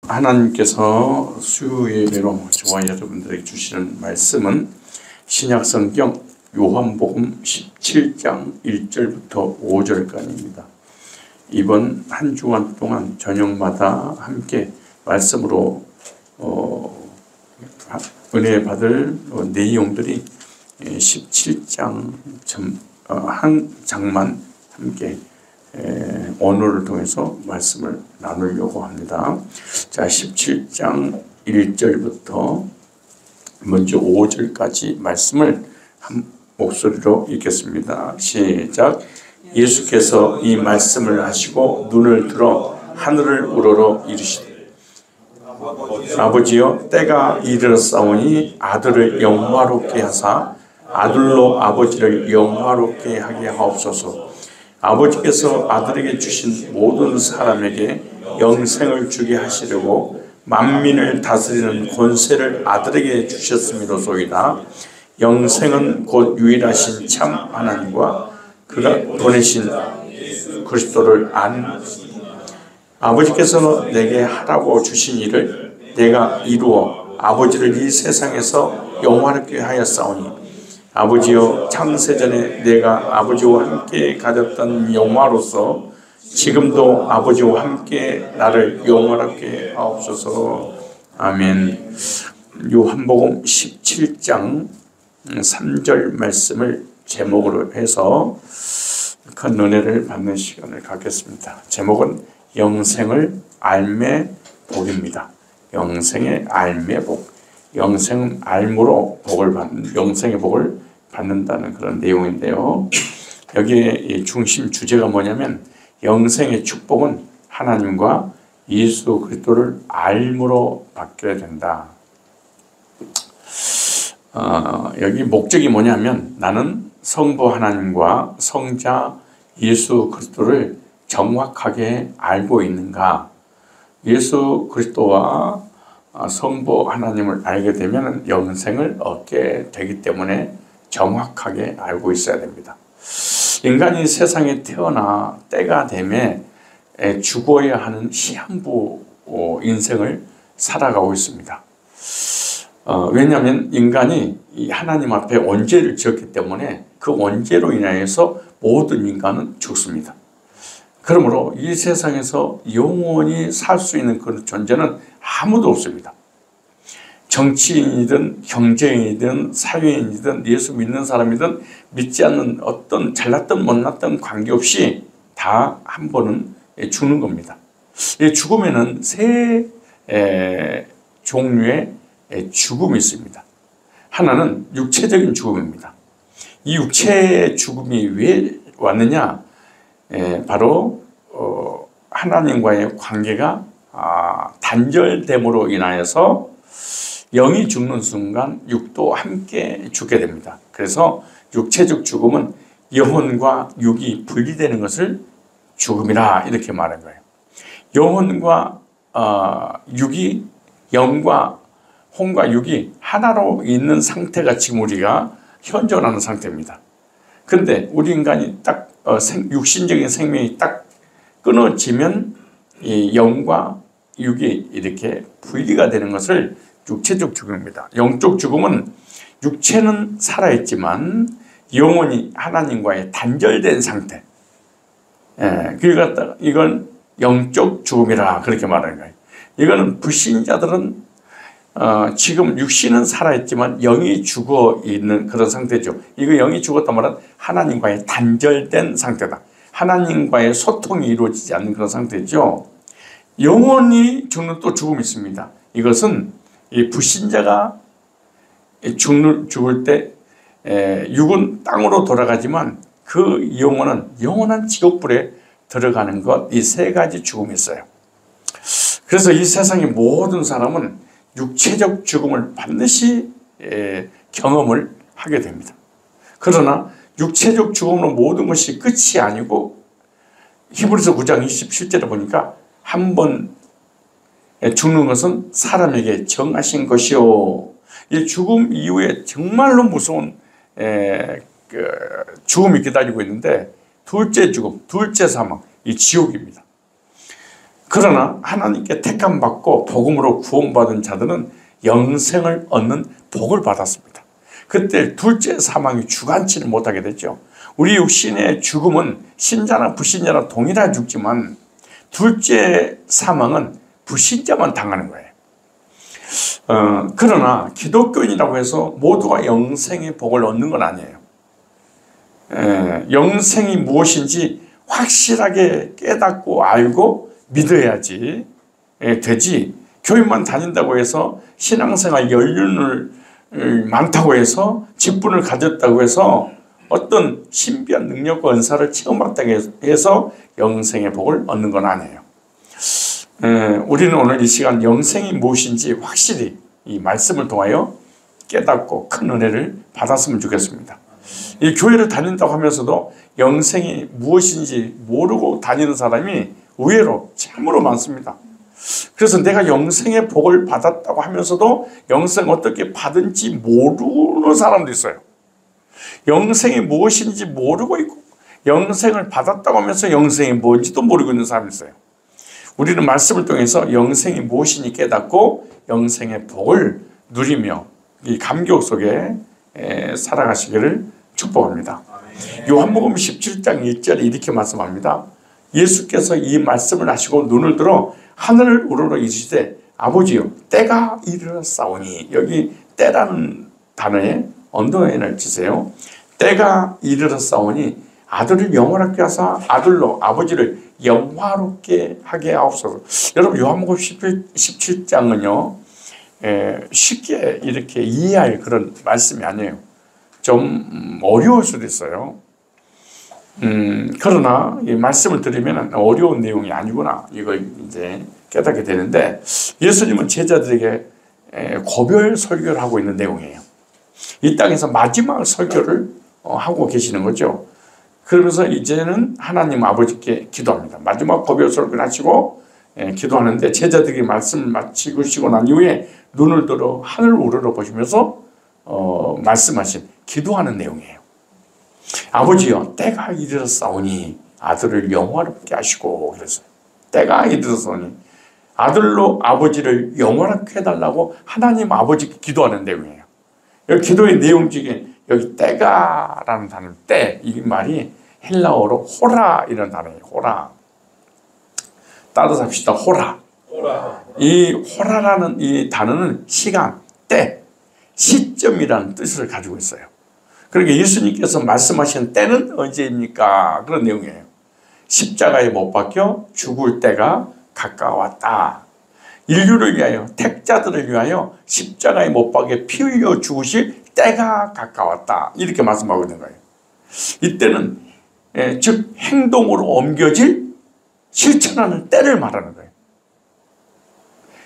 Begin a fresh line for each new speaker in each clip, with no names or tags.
하나님께서 수요예배로 저와 여러분들에게 주시는 말씀은 신약성경 요한복음 17장 1절부터 5절까지입니다. 이번 한 주간 동안 저녁마다 함께 말씀으로 은혜 받을 내용들이 17장 한 장만 함께 언어를 통해서 말씀을 나누려고 합니다. 자, 17장 1절부터 먼저 5절까지 말씀을 한 목소리로 읽겠습니다. 시작. 예수께서 이 말씀을 하시고 눈을 들어 하늘을 우러러 이르시되 아버지여 때가 이르렀사오니 아들을 영화롭게 하사 아들로 아버지를 영화롭게 하게 하옵소서. 아버지께서 아들에게 주신 모든 사람에게 영생을 주게 하시려고 만민을 다스리는 권세를 아들에게 주셨음이로소이다. 영생은 곧 유일하신 참 하나님과 그가 보내신 그리스도를 안 아버지께서 내게 하라고 주신 일을 내가 이루어 아버지를 이 세상에서 영화롭게 하였사오니 아버지여 창세전에 내가 아버지와 함께 가졌던 영화로서 지금도 아버지와 함께 나를 영화롭게 하옵소서. 아멘. 요한복음 17장 3절 말씀을 제목으로 해서 큰 은혜를 받는 시간을 갖겠습니다. 제목은 영생을 알매 복입니다. 영생의 알매 복. 영생은 알므로 복을 받는, 영생의 복을 받는다는 그런 내용인데요. 여기에 중심 주제가 뭐냐면 영생의 축복은 하나님과 예수 그리스도를 알므로 받게 된다. 여기 목적이 뭐냐면 나는 성부 하나님과 성자 예수 그리스도를 정확하게 알고 있는가. 예수 그리스도와 성부 하나님을 알게 되면 영생을 얻게 되기 때문에 정확하게 알고 있어야 됩니다. 인간이 세상에 태어나 때가 되면 죽어야 하는 시한부 인생을 살아가고 있습니다. 왜냐하면 인간이 하나님 앞에 원죄를 지었기 때문에 그 원죄로 인하여서 모든 인간은 죽습니다. 그러므로 이 세상에서 영원히 살 수 있는 그런 존재는 아무도 없습니다. 정치인이든 경제인이든 사회인이든 예수 믿는 사람이든 믿지 않는 어떤 잘났든 못났든 관계없이 다 한 번은 죽는 겁니다. 죽음에는 세 종류의 죽음이 있습니다. 하나는 육체적인 죽음입니다. 이 육체의 죽음이 왜 왔느냐? 바로 하나님과의 관계가 단절됨으로 인하여서 영이 죽는 순간 육도 함께 죽게 됩니다. 그래서 육체적 죽음은 영혼과 육이 분리되는 것을 죽음이라 이렇게 말한 거예요. 영혼과 육이 영과 혼과 육이 하나로 있는 상태가 지금 우리가 현존하는 상태입니다. 그런데 우리 인간이 딱 육신적인 생명이 딱 끊어지면 이 영과 육이 이렇게 분리가 되는 것을 육체적 죽음입니다. 영적 죽음은 육체는 살아있지만 영혼이 하나님과의 단절된 상태. 이건 영적 죽음이라 그렇게 말하는 거예요. 이거는 불신자들은 지금 육신은 살아있지만 영이 죽어 있는 그런 상태죠. 이거 영이 죽었단 말은 하나님과의 단절된 상태다. 하나님과의 소통이 이루어지지 않는 그런 상태죠. 영원히 죽는 또 죽음이 있습니다. 이것은 이 불신자가 죽을 때 육은 땅으로 돌아가지만 그 영혼은 영원한 지옥불에 들어가는 것, 이 세 가지 죽음이 있어요. 그래서 이 세상의 모든 사람은 육체적 죽음을 반드시 경험을 하게 됩니다. 그러나 육체적 죽음으로 모든 것이 끝이 아니고 히브리서 9장 27절에 보니까 한 번 죽는 것은 사람에게 정하신 것이요. 이 죽음 이후에 정말로 무서운 죽음이 기다리고 있는데 둘째 죽음, 둘째 사망, 이 지옥입니다. 그러나 하나님께 택함 받고 복음으로 구원받은 자들은 영생을 얻는 복을 받았습니다. 그때 둘째 사망이 주관치를 못하게 됐죠. 우리 육신의 죽음은 신자나 불신자나 동일하게 죽지만 둘째 사망은 불신자만 당하는 거예요. 그러나 기독교인이라고 해서 모두가 영생의 복을 얻는 건 아니에요. 영생이 무엇인지 확실하게 깨닫고 알고 믿어야지 되지, 교회만 다닌다고 해서 신앙생활 연륜을 많다고 해서 직분을 가졌다고 해서 어떤 신비한 능력과 은사를 체험했다고 해서 영생의 복을 얻는 건 아니에요. 우리는 오늘 이 시간 영생이 무엇인지 확실히 이 말씀을 통하여 깨닫고 큰 은혜를 받았으면 좋겠습니다. 이 교회를 다닌다고 하면서도 영생이 무엇인지 모르고 다니는 사람이 의외로 참으로 많습니다. 그래서 내가 영생의 복을 받았다고 하면서도 영생 어떻게 받은지 모르는 사람도 있어요. 영생이 무엇인지 모르고 있고 영생을 받았다고 하면서 영생이 뭔지도 모르고 있는 사람이 있어요. 우리는 말씀을 통해서 영생이 무엇인지 깨닫고 영생의 복을 누리며 이 감격 속에 살아가시기를 축복합니다. 요한복음 17장 1절에 이렇게 말씀합니다. 예수께서 이 말씀을 하시고 눈을 들어 하늘을 우러러 이르시되 아버지요 때가 이르렀사오니, 여기 때라는 단어에 언더라인을 치세요. 때가 이르렀사오니 아들을 영원하게 하사 아들로 아버지를 영화롭게 하게 하옵소서. 여러분 요한복음 17장은요 쉽게 이렇게 이해할 그런 말씀이 아니에요. 좀 어려울 수도 있어요. 그러나 이 말씀을 들으면 어려운 내용이 아니구나, 이걸 이제 깨닫게 되는데, 예수님은 제자들에게 고별 설교를 하고 있는 내용이에요. 이 땅에서 마지막 설교를 하고 계시는 거죠. 그러면서 이제는 하나님 아버지께 기도합니다. 마지막 고별 설교를 하시고 기도하는데, 제자들이 말씀을 마치고 난 이후에 눈을 들어 하늘을 우러러 보시면서 말씀하신 기도하는 내용이에요. 아버지여 때가 이르렀사오니 아들을 영화롭게 하시고, 그래서 때가 이르렀사오니 아들로 아버지를 영원하게 해달라고 하나님 아버지께 기도하는 내용이에요. 여기 기도의 내용 중에 여기 때가라는 단어, 때, 이 말이 헬라어로 호라 이런 단어예요. 호라. 따라서 합시다. 호라. 이 호라라는 이 단어는 시간, 때, 시점이라는 뜻을 가지고 있어요. 그러니까 예수님께서 말씀하신 때는 언제입니까? 그런 내용이에요. 십자가에 못 박혀 죽을 때가 가까웠다. 인류를 위하여, 택자들을 위하여 십자가에 못 박혀 피 흘려 죽으실 때가 가까웠다. 이렇게 말씀하고 있는 거예요. 이때는 즉 행동으로 옮겨질 실천하는 때를 말하는 거예요.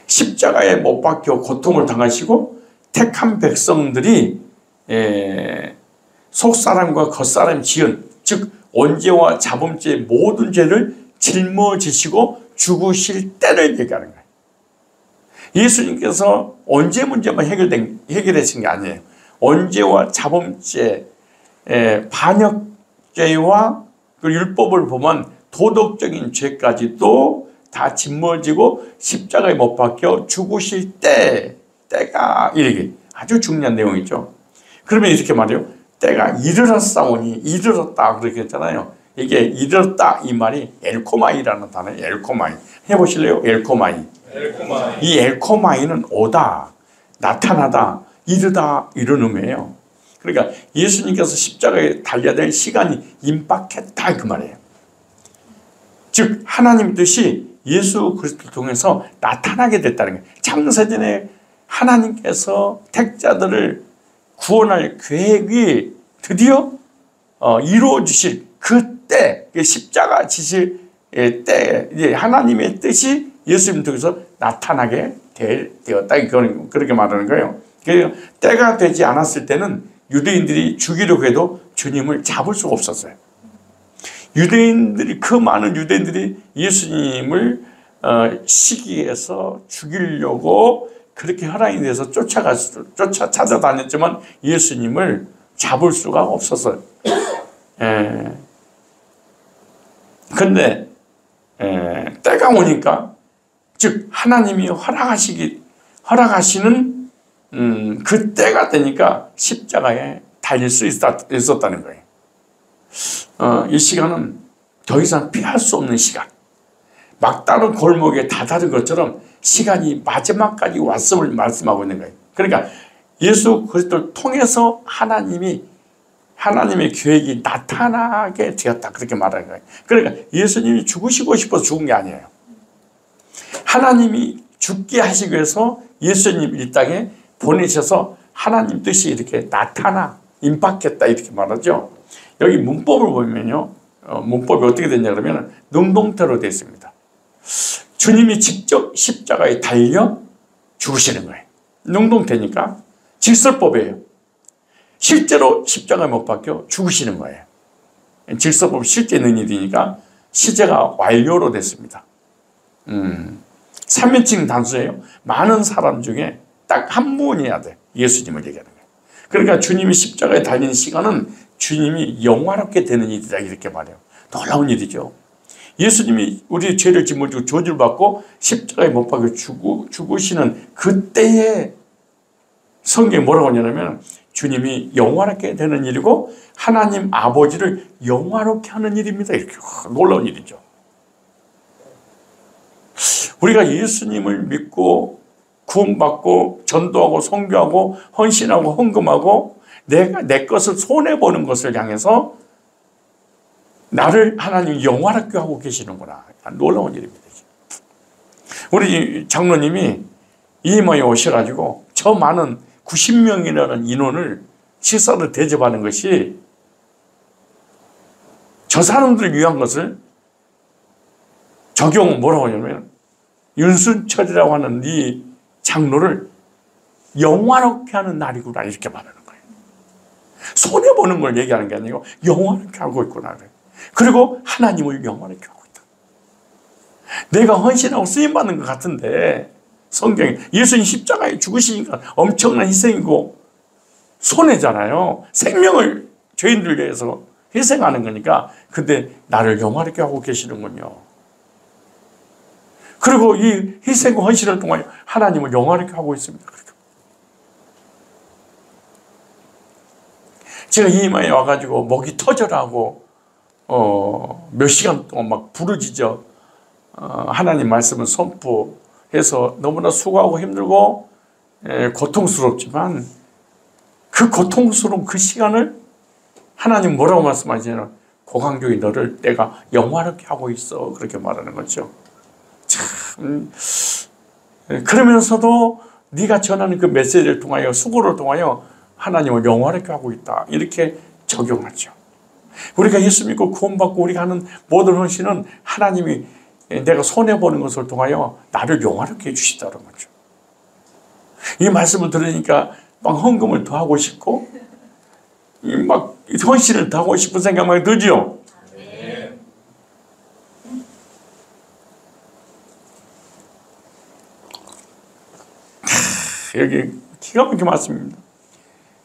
십자가에 못 박혀 고통을 당하시고 택한 백성들이 속사람과 겉사람 지은, 즉 원죄와 자범죄의 모든 죄를 짊어지시고 죽으실 때를 얘기하는 거예요. 예수님께서 언제 문제만 해결되신 게 아니에요. 원죄와 자범죄, 반역죄와 그 율법을 보면 도덕적인 죄까지도 다 짊어지고 십자가에 못 박혀 죽으실 때가 이렇게 아주 중요한 내용이죠. 그러면 이렇게 말해요. 때가 이르렀사오니, 이르렀다 그렇게 했잖아요. 이게 이르렀다 이 말이 엘코마이라는 단어예요. 엘코마이 해보실래요? 엘코마이. 이 엘코마이는 오다, 나타나다, 이르다 이런 의미예요. 그러니까 예수님께서 십자가에 달려야 될 시간이 임박했다 그 말이에요. 즉 하나님 뜻이 예수 그리스도를 통해서 나타나게 됐다는 거예요. 창세전에 하나님께서 택자들을 구원할 계획이 드디어 이루어지실 그때, 십자가 지실 때, 이제 하나님의 뜻이 예수님 통해서 나타나게 되었다. 그렇게 말하는 거예요. 때가 되지 않았을 때는 유대인들이 죽이려고 해도 주님을 잡을 수가 없었어요. 유대인들이, 그 많은 유대인들이 예수님을 시기해서 죽이려고 그렇게 혈안이 돼서 찾아다녔지만 예수님을 잡을 수가 없었어요. 근데 때가 오니까 즉 하나님이 허락하시는 그 때가 되니까 십자가에 달릴 수 있었다는 거예요. 이 시간은 더 이상 피할 수 없는 시간, 막다른 골목에 다다른 것처럼 시간이 마지막까지 왔음을 말씀하고 있는 거예요. 그러니까 예수 그리스도를 통해서 하나님의 계획이 나타나게 되었다, 그렇게 말하는 거예요. 그러니까 예수님이 죽으시고 싶어서 죽은 게 아니에요. 하나님이 죽게 하시기 위해서 예수님 이 땅에 보내셔서 하나님 뜻이 이렇게 임박했다, 이렇게 말하죠. 여기 문법을 보면요, 문법이 어떻게 되냐 그러면 능동태로 되어 있습니다. 주님이 직접 십자가에 달려 죽으시는 거예요. 능동태니까 질서법이에요. 실제로 십자가에 못 박혀 죽으시는 거예요. 질서법 실제 있는 일이니까 시제가 완료로 됐습니다. 3인칭 단수예요. 많은 사람 중에 딱 한 분이어야 돼. 예수님을 얘기하는 거예요. 그러니까 주님이 십자가에 달리는 시간은 주님이 영화롭게 되는 일이다, 이렇게 말해요. 놀라운 일이죠. 예수님이 우리의 죄를 짊어지고 저주를 받고 십자가에 못 박혀 죽으시는 그때에 성경에 뭐라고 하냐면 주님이 영화롭게 되는 일이고 하나님 아버지를 영화롭게 하는 일입니다. 이렇게 놀라운 일이죠. 우리가 예수님을 믿고 구원받고 전도하고 선교하고 헌신하고 헌금하고 내가 내 것을 손해보는 것을 향해서 나를 하나님 영화롭게 하고 계시는구나. 놀라운 일입니다. 우리 장로님이 이마에 오셔가지고 저 많은 90명이라는 인원을 식사를 대접하는 것이 저 사람들을 위한 것을 적용 뭐라고 하냐면 윤순철이라고 하는 이 장로를 영화롭게 하는 날이구나, 이렇게 말하는 거예요. 손해보는 걸 얘기하는 게 아니고 영화롭게 하고 있구나. 그리고 하나님을 영화롭게 하고 있다. 내가 헌신하고 쓰임받는 것 같은데 성경에 예수님 십자가에 죽으시니까 엄청난 희생이고 손해잖아요. 생명을 죄인들 위해서 희생하는 거니까. 근데 나를 영화롭게 하고 계시는군요. 그리고 이 희생과 헌신을 통하여 하나님을 영화롭게 하고 있습니다. 제가 이마에 와가지고 목이 터져라고 몇 시간 동안 막 부르짖어 하나님 말씀을 선포해서 너무나 수고하고 힘들고 고통스럽지만 그 고통스러운 그 시간을 하나님 뭐라고 말씀하시냐면 고강교이 너를 내가 영화롭게 하고 있어, 그렇게 말하는 거죠. 참, 그러면서도 네가 전하는 그 메시지를 통하여 수고를 통하여 하나님을 영화롭게 하고 있다, 이렇게 적용하죠. 우리가 예수 믿고 구원받고 우리가 하는 모든 헌신은 하나님이 내가 손해보는 것을 통하여 나를 영화롭게 해주시다는 거죠. 이 말씀을 들으니까 막 헌금을 더 하고 싶고 막 헌신을 더 하고 싶은 생각만 들죠. 여기 기가 막히게 말씀입니다.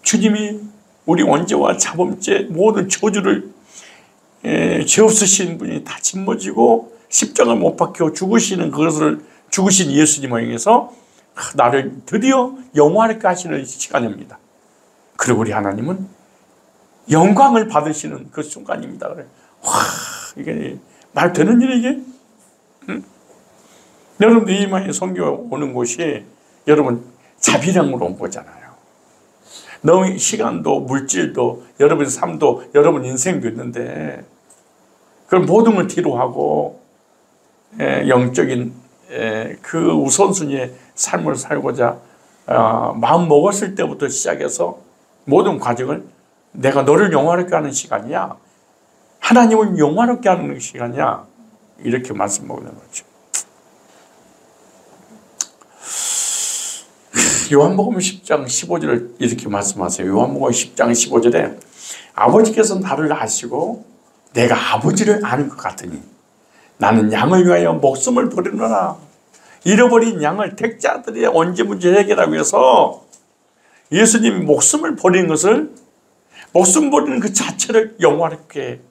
주님이 우리 원죄와 자범죄 모든 저주를 죄 없으신 분이 다 짊어지고 십자가를 못 박혀 죽으시는 그것을 죽으신 예수님을 향해서 나를 드디어 영화롭게 하시는 시간입니다. 그리고 우리 하나님은 영광을 받으시는 그 순간입니다. 와, 이게 말 되는 일이 이게? 응? 여러분들 이마에 선교 오는 곳이 여러분 자비량으로 온 거잖아요. 너무 시간도 물질도 여러분 삶도 여러분 인생도 있는데 그걸 모든 걸 뒤로 하고 영적인 그 우선순위의 삶을 살고자 마음 먹었을 때부터 시작해서 모든 과정을 내가 너를 영화롭게 하는 시간이야, 하나님을 영화롭게 하는 시간이야, 이렇게 말씀하고 있는 거죠. 요한복음 10장 15절을 이렇게 말씀하세요. 요한복음 10장 15절에 아버지께서 나를 아시고 내가 아버지를 아는 것 같으니 나는 양을 위하여 목숨을 버리노라. 잃어버린 양을 택자들이 언제 문제 해결하기 위해서 예수님이 목숨을 버리는 것을, 목숨 버리는 그 자체를 영화롭게,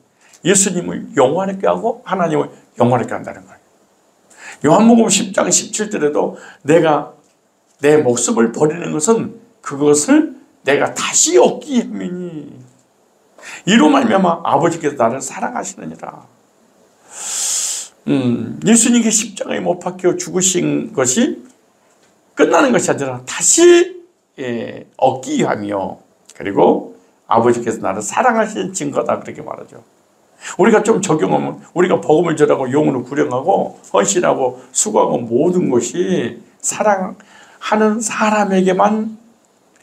예수님을 영화롭게 하고 하나님을 영화롭게 한다는 거예요. 요한복음 10장 17절에도 내가 내 목숨을 버리는 것은 그것을 내가 다시 얻기 함이니 이로 말미암아 아버지께서 나를 사랑하시느니라. 예수님께 십자가에 못 박혀 죽으신 것이 끝나는 것이 아니라 다시 얻기 위함이요. 그리고 아버지께서 나를 사랑하시는 증거다 그렇게 말하죠. 우리가 좀 적용하면 우리가 복음을 전하고 영혼을 구령하고 헌신하고 수고하고 모든 것이 사랑하는 사람에게만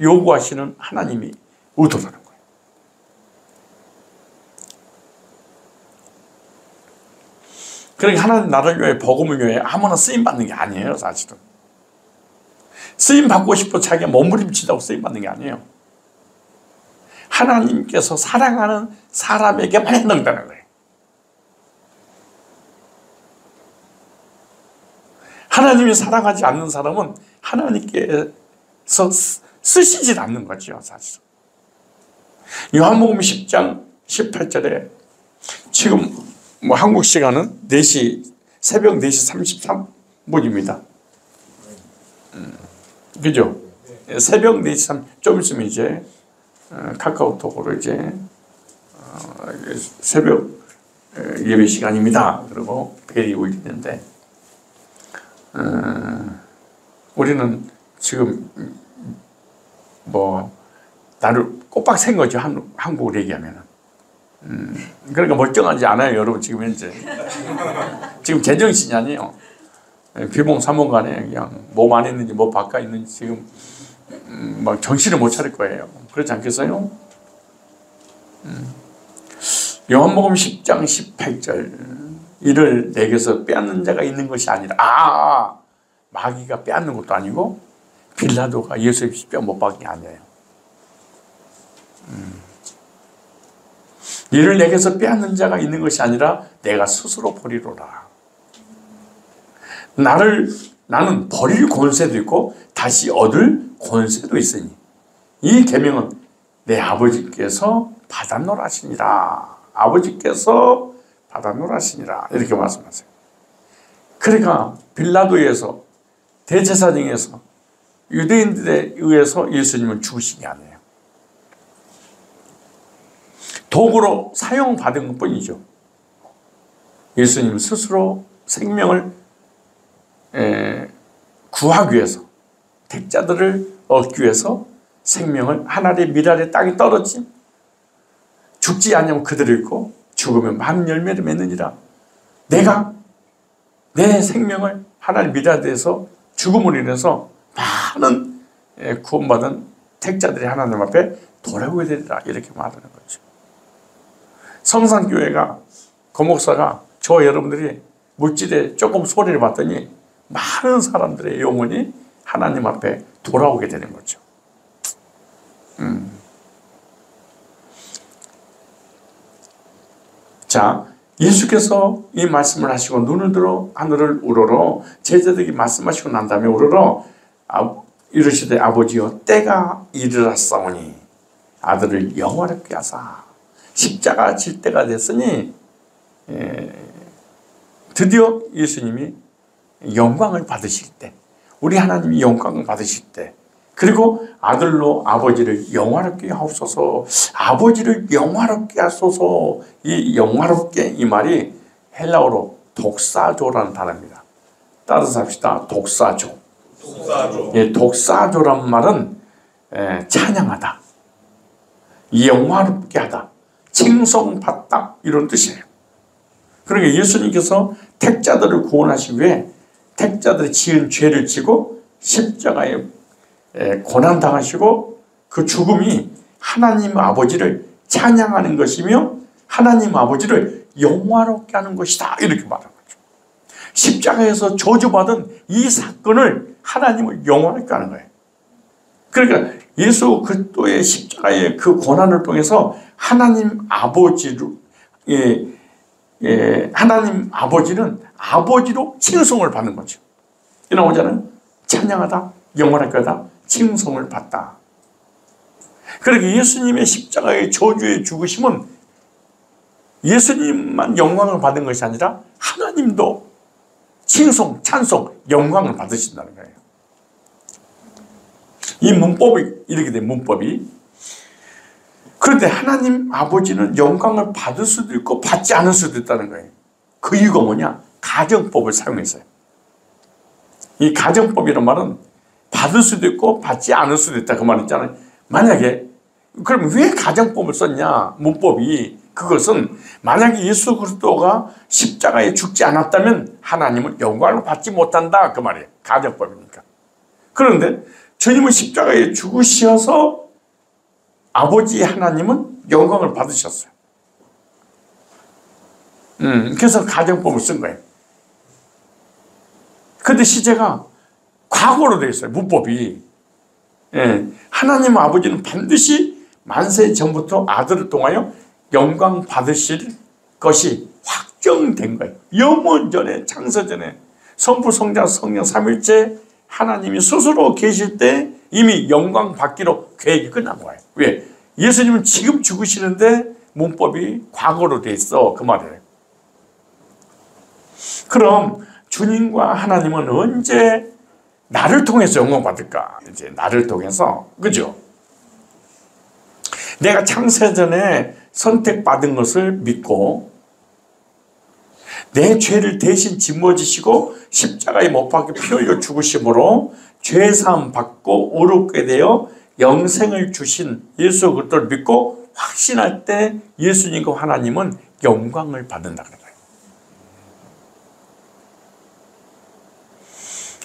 요구하시는 하나님이 의도라는 거예요. 그러니까 하나님 나를 위해 복음을 위해 아무나 쓰임받는 게 아니에요. 사실은 쓰임받고 싶어 자기가 몸부림친다고 쓰임받는 게 아니에요. 하나님께서 사랑하는 사람에게만 해당되는 거예요. 하나님이 사랑하지 않는 사람은 하나님께서 쓰시질 않는 거죠. 사실 요한복음 10장 18절에 지금 한국 시간은 4시 새벽 4시 33분입니다. 그죠? 새벽 4시 좀 있으면 이제 카카오톡으로 이제 새벽 예배 시간입니다. 그리고 벨이 울리는데 우리는 지금 나를 꼬박 샌 거죠. 한국으로 얘기하면은. 그러니까 멀쩡하지 않아요, 여러분. 지금 현재 지금 제정신이 아니에요. 비몽사몽간에 그냥 몸 안에 있는지 몸 바깥에 있는지 지금 막 정신을 못 차릴 거예요. 그렇지 않겠어요? 요한복음 10장 18절 이를 내게서 빼앗는 자가 있는 것이 아니라 마귀가 빼앗는 것도 아니고 빌라도가 예수의 십자가 못 박은 게 아니에요. 이를 내게서 빼앗는 자가 있는 것이 아니라 내가 스스로 버리로라. 나는 버릴 권세도 있고 다시 얻을 권세도 있으니 이 계명은 내 아버지께서 받았노라 하시니라. 아버지께서 받았노라 하시니라. 이렇게 말씀하세요. 그러니까 빌라도에서 대제사장에서 유대인들에 의해서 예수님을 죽으신 게 아니에요. 도구로 사용받은 것 뿐이죠. 예수님 스스로 생명을 구하기 위해서 택자들을 얻기 위해서 생명을 하늘의 미랄의 땅에 떨어진 죽지 않으면 그대로 있고 죽으면 만 열매를 맺느니라. 내가 내 생명을 하나님 미랄에서 죽음으로 인해서 많은 구원받은 택자들이 하나님 앞에 돌아오게 되리라. 이렇게 말하는 거죠. 성산교회가 고목사가 저 여러분들이 물질에 조금 소리를 봤더니 많은 사람들의 영혼이 하나님 앞에 돌아오게 되는 거죠. 자, 예수께서 이 말씀을 하시고 눈을 들어 하늘을 우러러 제자들에게 말씀하시고 난 다음에 우러러 이르시되 아버지여 때가 이르렀사오니 아들을 영화롭게 하사 십자가 질 때가 됐으니 드디어 예수님이 영광을 받으실 때 우리 하나님이 영광을 받으실 때 그리고 아들로 아버지를 영화롭게 하옵소서. 아버지를 영화롭게 하소서. 이 영화롭게 이 말이 헬라어로 독사조라는 단어입니다. 따라서 합시다. 독사조. 예, 독사조란 말은 찬양하다, 영화롭게 하다, 칭송받다 이런 뜻이에요. 그러니까 예수님께서 택자들을 구원하시기 위해 택자들이 지은 죄를 지고 십자가에 고난당하시고 그 죽음이 하나님 아버지를 찬양하는 것이며 하나님 아버지를 영화롭게 하는 것이다 이렇게 말하는 거죠. 십자가에서 저주받은 이 사건을 하나님을 영화롭게 하는 거예요. 그러니까 예수 그리스도의 십자가의 그 고난을 통해서 하나님 아버지로 하나님 아버지는 아버지로 칭송을 받는 거죠. 이 나오잖아요. 찬양하다, 영원하게 하다, 칭송을 받다. 그러니까 예수님의 십자가의 저주의 죽으심은 예수님만 영광을 받은 것이 아니라 하나님도 칭송, 찬송, 영광을 받으신다는 거예요. 이 문법이 이렇게 된 문법이. 그런데 하나님 아버지는 영광을 받을 수도 있고 받지 않을 수도 있다는 거예요. 그 이유가 뭐냐? 가정법을 사용했어요. 이 가정법이란 말은 받을 수도 있고 받지 않을 수도 있다 그 말 있잖아요. 만약에 그럼 왜 가정법을 썼냐? 문법이 그것은 만약에 예수 그리스도가 십자가에 죽지 않았다면 하나님은 영광을 받지 못한다 그 말이에요. 가정법이니까. 그런데 주님은 십자가에 죽으셔서 아버지 하나님은 영광을 받으셨어요. 그래서 가정법을 쓴 거예요. 근데 시제가 과거로 되어 있어요. 문법이. 예, 하나님 아버지는 반드시 만세 전부터 아들을 통하여 영광 받으실 것이 확정된 거예요. 영원전에 창세전에 성부 성자 성령 삼일째 하나님이 스스로 계실 때 이미 영광 받기로 계획이 끝난 거예요. 왜? 예수님은 지금 죽으시는데 문법이 과거로 돼 있어 그 말이에요. 그럼 주님과 하나님은 언제 나를 통해서 영광 받을까? 이제 나를 통해서, 그죠? 내가 창세전에 선택받은 것을 믿고 내 죄를 대신 짊어지시고 십자가에 못 박혀 피 흘려 죽으심으로 죄사함 받고 의롭게 되어 영생을 주신 예수 그리스도를 믿고 확신할 때 예수님과 하나님은 영광을 받는다 그래요.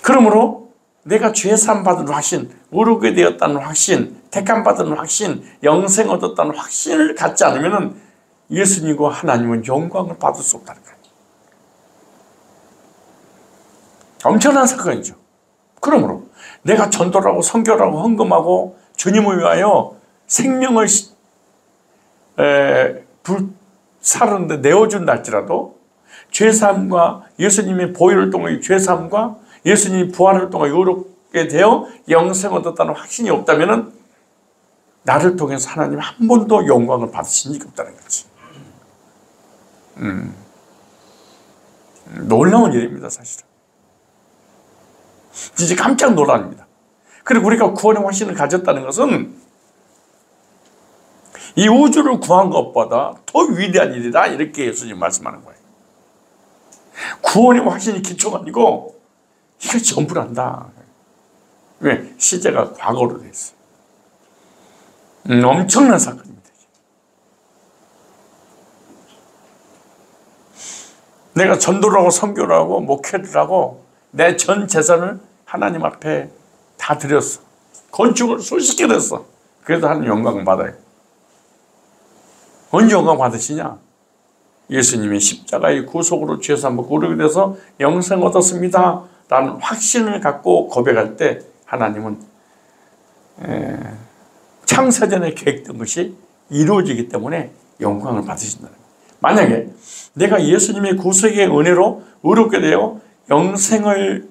그러므로 내가 죄사함 받은 확신, 의롭게 되었다는 확신, 택함 받은 확신, 영생 얻었다는 확신을 갖지 않으면 예수님과 하나님은 영광을 받을 수 없다는 거예요. 엄청난 사건이죠. 그러므로 내가 전도하고 선교하고 헌금하고 주님을 위하여 생명을 사는데 내어준다 할지라도 죄사함과 예수님의 보혈을 통해 죄사함과 예수님이 부활을 통해 의롭게 되어 영생 얻었다는 확신이 없다면 나를 통해서 하나님 한 번도 영광을 받으신 적이 없다는 거지. 놀라운 일입니다, 사실은. 진짜 깜짝 놀랍니다. 그리고 우리가 구원의 확신을 가졌다는 것은 이 우주를 구한 것보다 더 위대한 일이다 이렇게 예수님 말씀하는 거예요. 구원의 확신이 기초가 아니고 이게 전부란다. 왜? 시제가 과거로 돼 있어요. 엄청난 사건입니다. 내가 전도를 하고 선교를 하고 목회를 하고 내 전 재산을 하나님 앞에 다 드렸어. 건축을 수십 개 했어. 그래도 하나님 영광을 받아요. 언제 영광 받으시냐? 예수님이 십자가의 구속으로 죄사함 받고 의롭게 돼서 영생 얻었습니다 라는 확신을 갖고 고백할 때 하나님은 창세전에 계획된 것이 이루어지기 때문에 영광을 받으신다는 거예요. 만약에 내가 예수님의 구속의 은혜로 의롭게 되어 영생을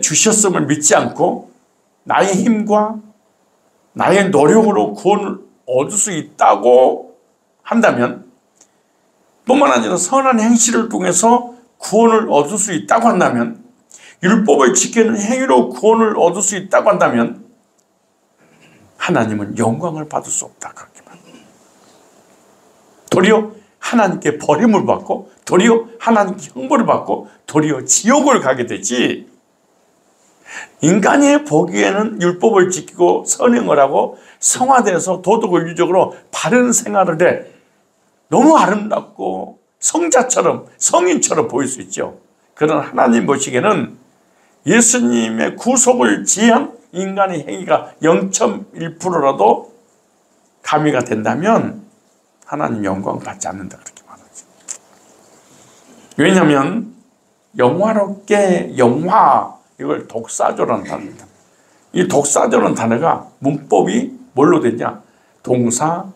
주셨음을 믿지 않고 나의 힘과 나의 노력으로 구원을 얻을 수 있다고 한다면, 뿐만 아니라 선한 행실을 통해서 구원을 얻을 수 있다고 한다면, 율법을 지키는 행위로 구원을 얻을 수 있다고 한다면 하나님은 영광을 받을 수 없다 그렇게 말합니다. 도리어 하나님께 버림을 받고 도리어 하나님께 형벌을 받고 도리어 지옥을 가게 되지, 인간이 보기에는 율법을 지키고 선행을 하고 성화돼서 도덕의유적으로 바른 생활을 해 너무 아름답고 성자처럼 성인처럼 보일 수 있죠. 그러나 하나님 보시기에는 예수님의 구속을 지향 인간의 행위가 0.1%라도 가미가 된다면 하나님 영광 받지 않는다 그렇게 말하죠. 왜냐하면 영화롭게 영화, 이걸 독사조라는 단어입니다. 이 독사조라는 단어가 문법이 뭘로 되냐? 동사,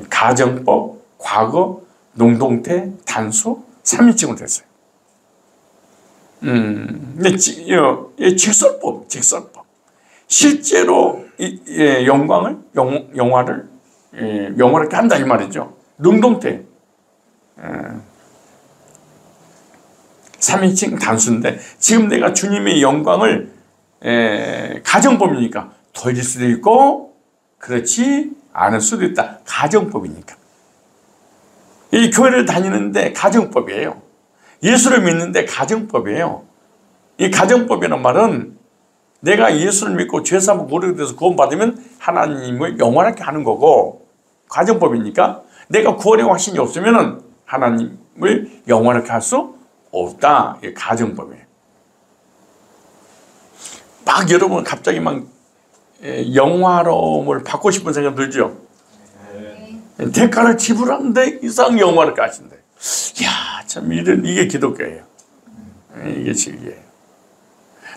가정법, 과거, 농동태, 단수, 3인칭으로 됐어요. 근데 직설법. 실제로 영광을, 영화를 영화롭게 한다 이 말이죠. 능동태. 삼위일체는 단수인데 지금 내가 주님의 영광을 가정법이니까 돌릴 수도 있고 그렇지 않을 수도 있다. 가정법이니까. 이 교회를 다니는데 가정법이에요. 예수를 믿는데 가정법이에요. 이 가정법이라는 말은 내가 예수를 믿고 죄사함을 모르게 돼서 구원받으면 하나님을 영원하게 하는 거고 가정법이니까 내가 구원의 확신이 없으면 하나님을 영원하게 할 수 없다. 이게 가정법이에요. 막 여러분 갑자기 막 영화로움을 받고 싶은 생각 들죠? 네. 대가를 지불하는데 이상 영화롭게 하신대. 이야, 참 이게 기독교예요. 이게 진리예요.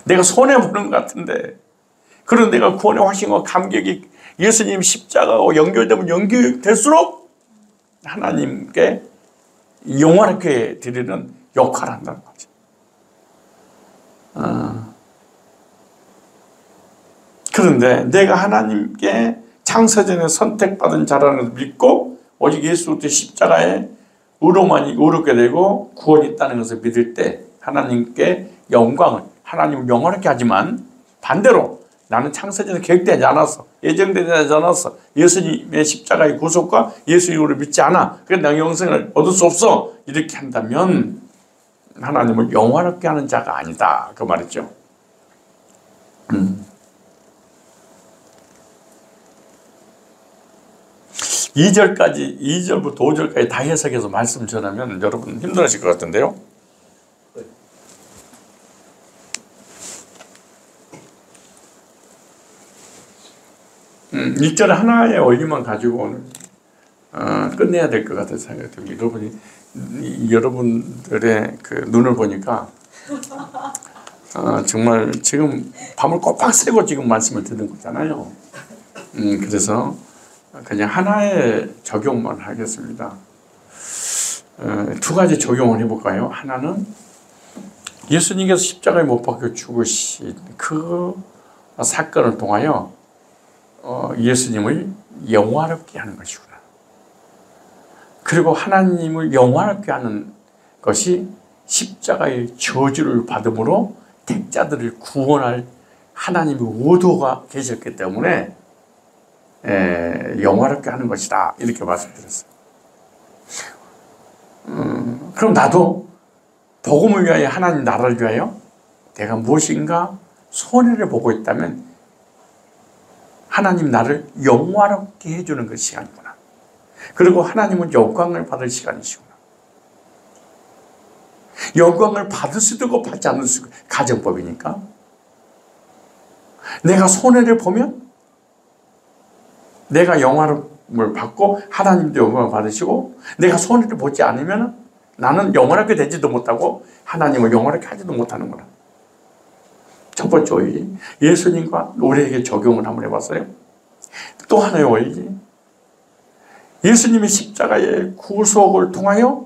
내가 손해보는 것 같은데 그런 내가 구원의 확신과 감격이 예수님 십자가하고 연결되면 연결될수록 하나님께 영원하게 드리는 역할을 한다는 거죠. 그런데 내가 하나님께 창세전에 선택받은 자라는 것을 믿고 오직 예수 그리스도의 십자가에 의로만이 의롭게 되고 구원이 있다는 것을 믿을 때 하나님께 영광을 하나님을 영원하게 하지만 반대로 나는 창세전에 계획되지 않았어. 예정되지 않았어. 예수님의 십자가의 구속과 예수 이후를 믿지 않아. 그래서 내가 영생을 얻을 수 없어. 이렇게 한다면 하나님을 영원하게 하는 자가 아니다. 그 말이죠. 2절부터 5절까지 다 해석해서 말씀 전하면 여러분 힘들어하실 것 같은데요. 이 1절 하나의 원리만 가지고 오늘 끝내야 될 것 같은 생각이 듭니다. 여러분들의 그 눈을 보니까 정말 지금 밤을 꼬박 새고 지금 말씀을 듣는 거잖아요. 그래서 그냥 하나의 적용만 하겠습니다. 두 가지 적용을 해볼까요? 하나는 예수님께서 십자가에 못 박혀 죽으신 그 사건을 통하여 예수님을 영화롭게 하는 것이구나. 그리고 하나님을 영화롭게 하는 것이 십자가의 저주를 받음으로 택자들을 구원할 하나님의 의도가 계셨기 때문에 영화롭게 하는 것이다. 이렇게 말씀드렸어요. 그럼 나도 복음을 위하여 하나님 나라를 위하여 내가 무엇인가 손해를 보고 있다면 하나님 나를 영화롭게 해주는 그 시간이구나. 그리고 하나님은 영광을 받을 시간이시구나. 영광을 받을 수도 있고 받지 않을 수도 있고 가정법이니까 내가 손해를 보면 내가 영화를 받고 하나님도 영광을 받으시고 내가 손해를 보지 않으면 나는 영원하게 되지도 못하고 하나님을 영원하게 하지도 못하는구나. 첫 번째 원리, 예수님과 우리에게 적용을 한번 해봤어요. 또 하나의 원리, 예수님의 십자가의 구속을 통하여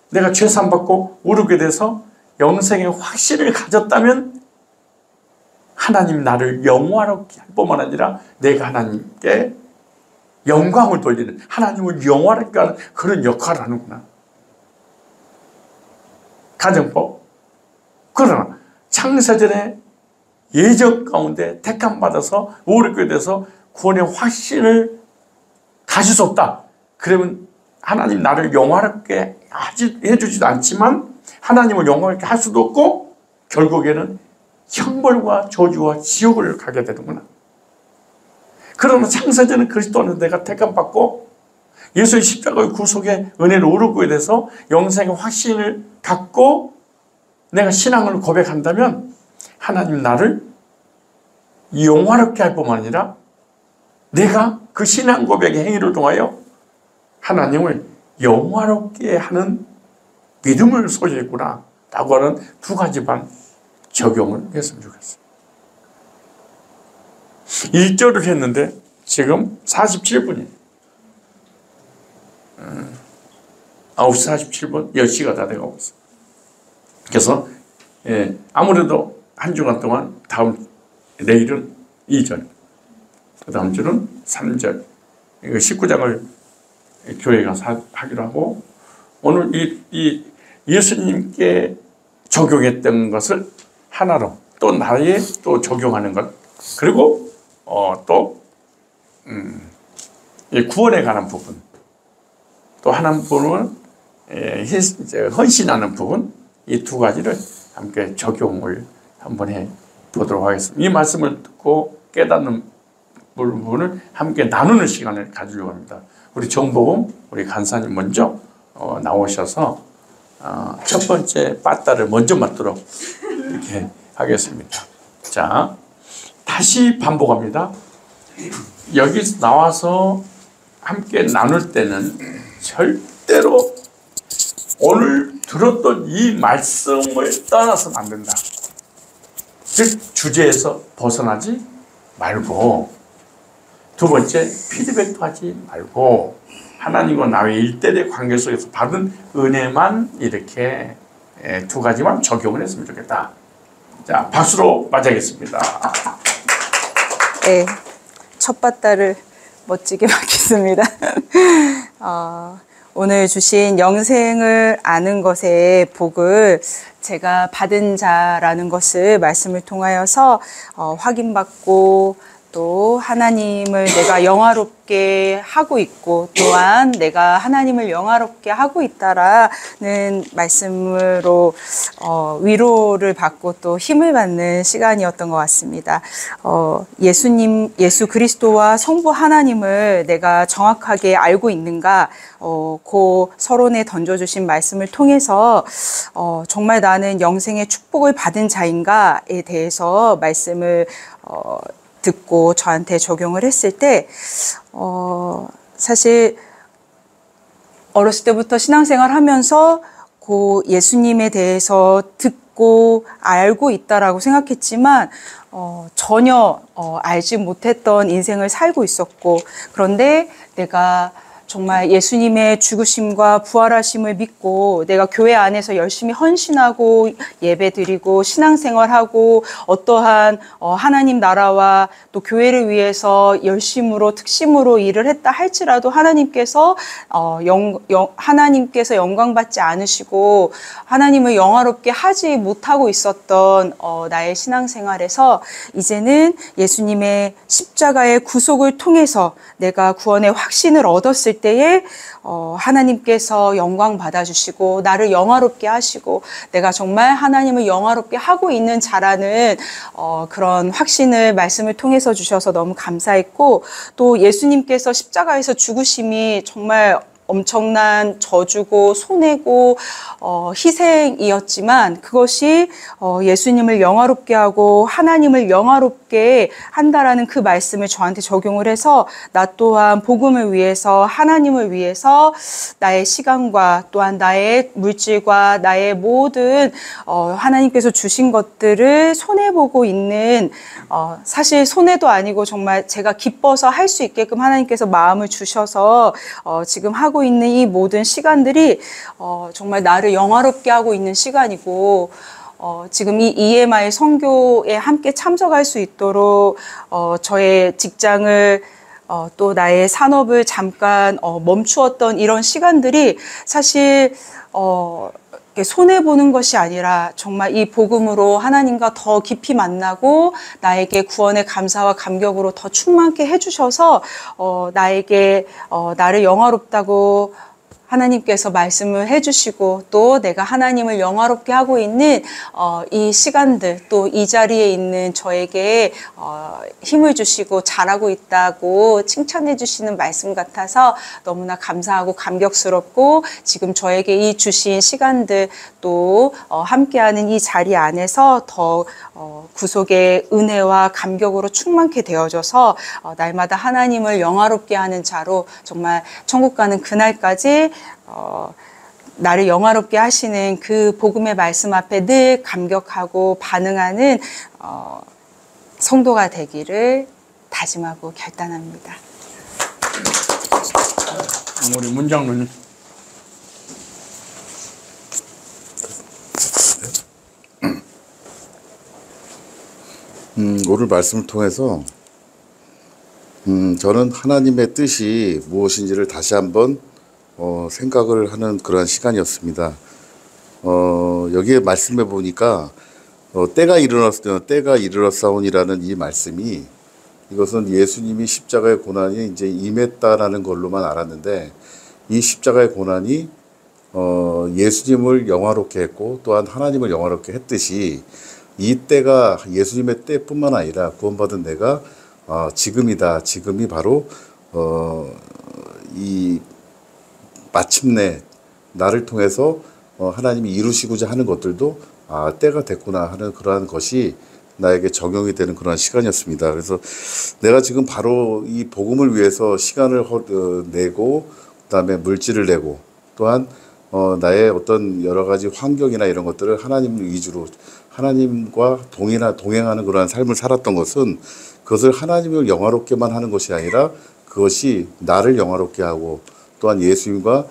내가 죄산 받고 오르게 돼서 영생의 확신을 가졌다면 하나님 나를 영화롭게 할 뿐만 아니라 내가 하나님께 영광을 돌리는, 하나님을 영화롭게 하는 그런 역할을 하는구나. 가정법. 그러나 창세전에 예정 가운데 택함 받아서 오르게 돼서 구원의 확신을 가질 수 없다. 그러면 하나님 나를 영화롭게 해주지도 않지만 하나님을 영화롭게 할 수도 없고 결국에는 형벌과 저주와 지옥을 가게 되는구나. 그러나 창세전은 그리스도 안에서 내가 택함 받고 예수의 십자가의 구속의 은혜를 오르게 돼서 영생의 확신을 갖고 내가 신앙을 고백한다면 하나님 나를 영화롭게 할 뿐만 아니라 내가 그 신앙 고백의 행위를 통하여 하나님을 영화롭게 하는 믿음을 소유했구나 라고 하는 두 가지만 적용을 했으면 좋겠어요. 1절을 했는데 지금 47분이에요. 9시 47분 10시가 다 돼가고 있어요. 그래서 아무래도 한 주간 동안 내일은 2절, 그 다음 주는 3절, 19장을 교회에 가서 하기로 하고 오늘 이 예수님께 적용했던 것을 하나로 또 나에 또 적용하는 것, 그리고 또 이 구원에 관한 부분, 또 하나님은 헌신하는 부분, 이 두 가지를 함께 적용을 한번 해 보도록 하겠습니다. 이 말씀을 듣고 깨닫는 부분을 함께 나누는 시간을 가지려고 합니다. 우리 정복음 우리 간사님 먼저 나오셔서 첫 번째 빠따를 먼저 맞도록 이렇게 하겠습니다. 자, 다시 반복합니다. 여기 나와서 함께 나눌 때는 절대로 오늘 들었던 이 말씀을 떠나서는 안 된다. 즉 주제에서 벗어나지 말고, 두 번째 피드백도 하지 말고 하나님과 나의 일대의 관계 속에서 받은 은혜만 이렇게 두 가지만 적용을 했으면 좋겠다. 자, 박수로 맞이하겠습니다.
네, 첫 바다를 멋지게 맞겠습니다. 오늘 주신 영생을 아는 것의 복을 제가 받은 자라는 것을 말씀을 통하여서 확인받고, 또 하나님을 내가 영화롭게 하고 있고, 또한 내가 하나님을 영화롭게 하고 있다라는 말씀으로 위로를 받고 또 힘을 받는 시간이었던 것 같습니다. 예수 그리스도와 성부 하나님을 내가 정확하게 알고 있는가, 그 서론에 던져주신 말씀을 통해서 정말 나는 영생의 축복을 받은 자인가에 대해서 말씀을 듣고 저한테 적용을 했을 때, 사실 어렸을 때부터 신앙생활 하면서 그 예수님에 대해서 듣고 알고 있다라고 생각했지만 전혀 알지 못했던 인생을 살고 있었고, 그런데 내가 정말 예수님의 죽으심과 부활하심을 믿고 내가 교회 안에서 열심히 헌신하고 예배드리고 신앙생활하고 어떠한 하나님 나라와 또 교회를 위해서 열심으로 특심으로 일을 했다 할지라도 하나님께서 하나님께서 영광받지 않으시고 하나님을 영화롭게 하지 못하고 있었던 나의 신앙생활에서, 이제는 예수님의 십자가의 구속을 통해서 내가 구원의 확신을 얻었을 때에 하나님께서 영광 받아주시고 나를 영화롭게 하시고 내가 정말 하나님을 영화롭게 하고 있는 자라는 그런 확신을 말씀을 통해서 주셔서 너무 감사했고, 또 예수님께서 십자가에서 죽으심이 정말 엄청난 저주고 손해고 희생이었지만 그것이 예수님을 영화롭게 하고 하나님을 영화롭게 한다라는 그 말씀을 저한테 적용을 해서 나 또한 복음을 위해서 하나님을 위해서 나의 시간과 또한 나의 물질과 나의 모든 하나님께서 주신 것들을 손해보고 있는, 사실 손해도 아니고 정말 제가 기뻐서 할 수 있게끔 하나님께서 마음을 주셔서 지금 하고 있는 이 모든 시간들이 정말 나를 영화롭게 하고 있는 시간이고, 지금 이 EMI 선교에 함께 참석할 수 있도록 저의 직장을 또 나의 산업을 잠깐 멈추었던 이런 시간들이 사실 손해보는 것이 아니라 정말 이 복음으로 하나님과 더 깊이 만나고 나에게 구원의 감사와 감격으로 더 충만케 해주셔서 나에게 나를 영화롭다고 하나님께서 말씀을 해주시고 또 내가 하나님을 영화롭게 하고 있는 이 시간들, 또 이 자리에 있는 저에게 힘을 주시고 잘하고 있다고 칭찬해 주시는 말씀 같아서 너무나 감사하고 감격스럽고, 지금 저에게 이 주신 시간들 또 함께하는 이 자리 안에서 더 구속의 은혜와 감격으로 충만케 되어져서 날마다 하나님을 영화롭게 하는 자로 정말 천국 가는 그날까지 나를 영화롭게 하시는 그 복음의 말씀 앞에 늘 감격하고 반응하는 성도가 되기를 다짐하고 결단합니다.
우리 문장로님.
오늘 말씀을 통해서 저는 하나님의 뜻이 무엇인지를 다시 한번 생각을 하는 그러한 시간이었습니다. 여기에 말씀해 보니까 때가 이르렀사오니라는 이 말씀이 이것은 예수님이 십자가의 고난이 이제 임했다라는 걸로만 알았는데 이 십자가의 고난이 예수님을 영화롭게 했고 또한 하나님을 영화롭게 했듯이 이 때가 예수님의 때뿐만 아니라 구원받은 내가 지금이다. 지금이 바로 이 마침내 나를 통해서 하나님이 이루시고자 하는 것들도 때가 됐구나 하는 그러한 것이 나에게 적용이 되는 그런 시간이었습니다. 그래서 내가 지금 바로 이 복음을 위해서 시간을 내고 그다음에 물질을 내고 또한 나의 어떤 여러 가지 환경이나 이런 것들을 하나님 위주로 하나님과 동행하는 그러한 삶을 살았던 것은 그것을 하나님을 영화롭게만 하는 것이 아니라 그것이 나를 영화롭게 하고 또한 예수님과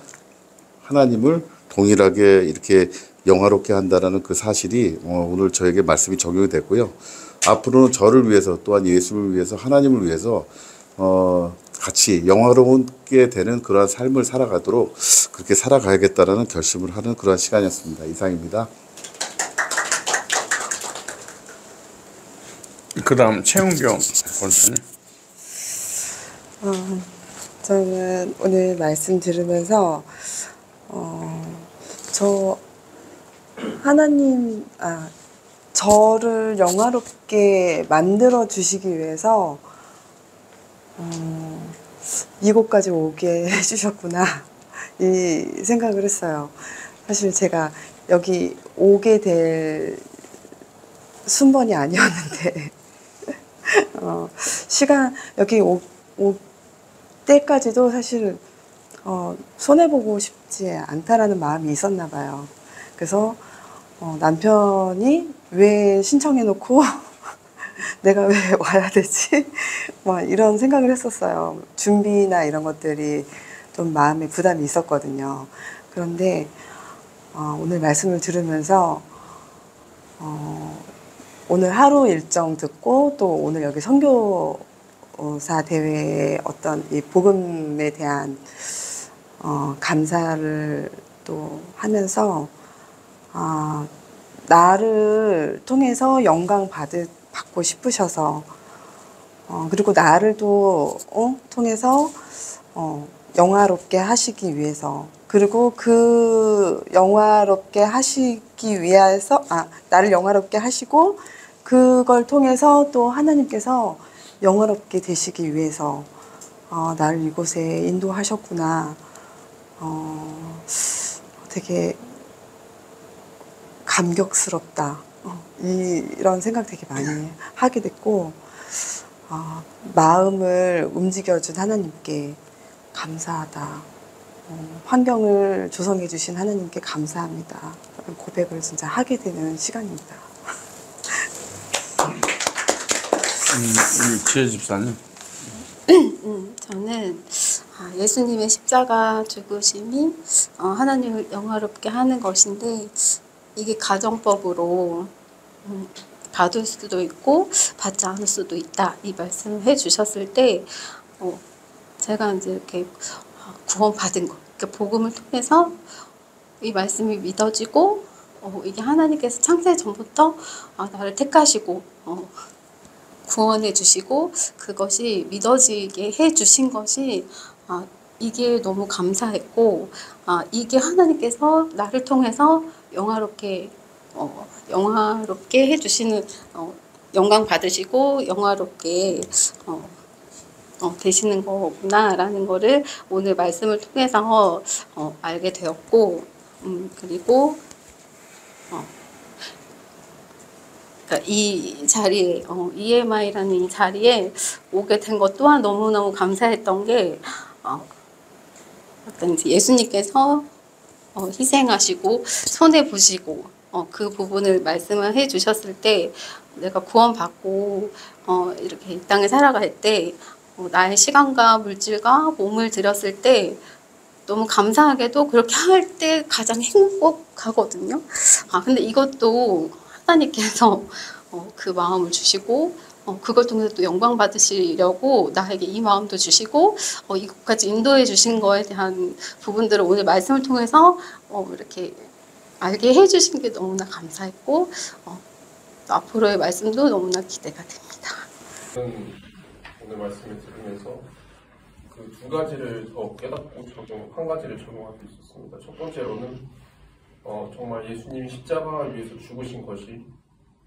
하나님을 동일하게 이렇게 영화롭게 한다라는 그 사실이 오늘 저에게 말씀이 적용이 됐고요. 앞으로는 저를 위해서 또한 예수를 위해서 하나님을 위해서 같이 영화롭게 되는 그러한 삶을 살아가도록 그렇게 살아가야겠다라는 결심을 하는 그러한 시간이었습니다. 이상입니다.
그 다음 최은경 권사님.
저는 오늘 말씀 들으면서 저를 영화롭게 만들어 주시기 위해서 이곳까지 오게 해주셨구나 이 생각을 했어요. 사실 제가 여기 오게 될 순번이 아니었는데 여기 올 때까지도 사실 손해보고 싶지 않다라는 마음이 있었나 봐요. 그래서 남편이 왜 신청해놓고 내가 왜 와야 되지? 이런 생각을 했었어요. 준비나 이런 것들이 좀 마음에 부담이 있었거든요. 그런데 오늘 말씀을 들으면서 오늘 하루 일정 듣고 또 오늘 여기 선교사 대회의 어떤 이 복음에 대한 감사를 또 하면서 나를 통해서 영광 받고 싶으셔서 그리고 나를 또 통해서 영화롭게 하시기 위해서 그리고 그 영화롭게 하시기 위해서 나를 영화롭게 하시고 그걸 통해서 또 하나님께서 영화롭게 되시기 위해서 나를 이곳에 인도하셨구나. 되게 감격스럽다. 이런 생각 되게 많이 하게 됐고 마음을 움직여준 하나님께 감사하다. 환경을 조성해 주신 하나님께 감사합니다. 이런 고백을 진짜 하게 되는 시간입니다.
지혜 집사님.
저는 예수님의 십자가 죽으심이 하나님을 영화롭게 하는 것인데 이게 가정법으로 받을 수도 있고 받지 않을 수도 있다 이 말씀을 해주셨을 때 제가 이제 이렇게 구원받은 거, 그러니까 복음을 통해서 이 말씀이 믿어지고 이게 하나님께서 창세 전부터 나를 택하시고 구원해 주시고 그것이 믿어지게 해 주신 것이 이게 너무 감사했고 이게 하나님께서 나를 통해서 영화롭게 해 주시는 영광 받으시고 영화롭게 되시는 거구나라는 거를 오늘 말씀을 통해서 알게 되었고 그리고 그러니까 이 자리에 EMI라는 이 자리에 오게 된 것 또한 너무너무 감사했던 게 어떤 예수님께서 희생하시고 손해 보시고 그 부분을 말씀을 해 주셨을 때 내가 구원받고 이렇게 이 땅에 살아갈 때 나의 시간과 물질과 몸을 들였을 때 너무 감사하게도 그렇게 할 때 가장 행복하거든요. 근데 이것도 하나님께서 그 마음을 주시고 그걸 통해서 또 영광 받으시려고 나에게 이 마음도 주시고 이것까지 인도해 주신 거에 대한 부분들을 오늘 말씀을 통해서 이렇게 알게 해주신 게 너무나 감사했고 앞으로의 말씀도 너무나 기대가 됩니다.
오늘 말씀을 들으면서 그 두 가지를 더 깨닫고 한 가지를 적용할 수 있었습니다. 첫 번째로는 정말 예수님이 십자가를 위해서 죽으신 것이